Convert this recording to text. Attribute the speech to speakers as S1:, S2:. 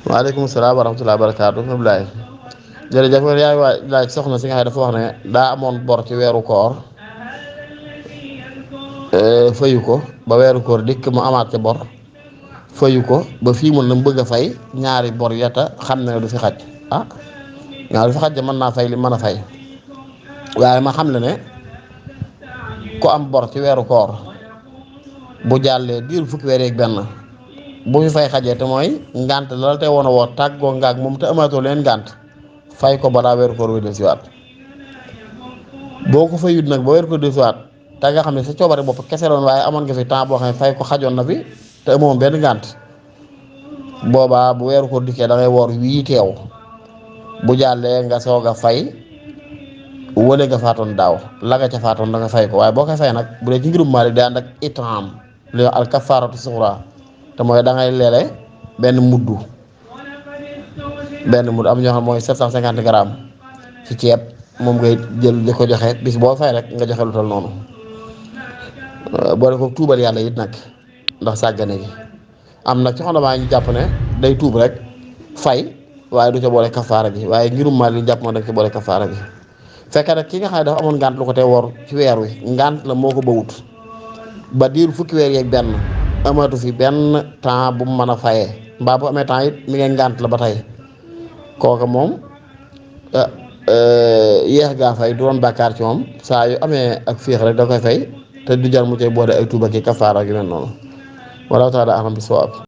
S1: waaleykum salaam wa rahmatulah barakaatu Abdoulaye jërëjëf yaay waay laaj soxna si nga xam dafa wax ne daa amoon bor ci weeru koor fayu ko ba weeru koor dikk mu amaat ca bor fayu ko ba fii mun na mu bëgg a fay ñaari bor yata xam ne du fi xaj ñaari du fi xaj de mën naa fay li mën a fay waaye ma xam ne ku am bor ci weeru koor bu jàllee diir fukki weer yeeg benn bu fi fay xajee te mooy ngànt la te woon a woo tàggoo ngaak moom te amaatoo leen ngànt fay ko balaa weeru koor wi del siwaat boo ko fayut nag ba weeru koor del siwaat te nga xam ne sa coobare bopp kese loon waaye amoon nga fi temps boo xam ne fay ko xajoon na fi te amoon benn ngànt boobaa bu weeru koor dikkee da ngay woor wii teew bu jàllee nga soog a fay wële nga faatoon daaw la nga ca faatoon da nga fay ko waaye boo koy fay nag bu dee ci ngirum Maalik day ànd ak itam li wax al kafaaratu suxra te mooy da ngay leele benn mudd am ñoo xam mooy 750 grammes ci ceeb moom ngay jël di ko joxe bis boo fay rek nga joxe lu tal noonu boole ko tuubal yàlla it nag ndax sàggane gi am nag ci xondamaa ñu jàpp ne day tuub rek fay waaye du ca boole kafaara gi waaye ngirum Maalik li jàpp moo da nga ci boole kafaara gi fekkee nag ki nga xam ne dafa amoon ngànt lu ko tee woor ci weer wi ngànt la moo ko bawut ba diir fukki weer yeeg benn amatu fi benn temps bu mu mën a fayee mbaa bu amee temps it mi ngeen ngànt la ba tey kooka moom yéex gaa fay du doon bàkkaar ci moom saa yu amee ak féex rek da koy fay te du jar mu cay boole ay tuuba ki kafaara gi mel noonu wala taala alam bi sawaab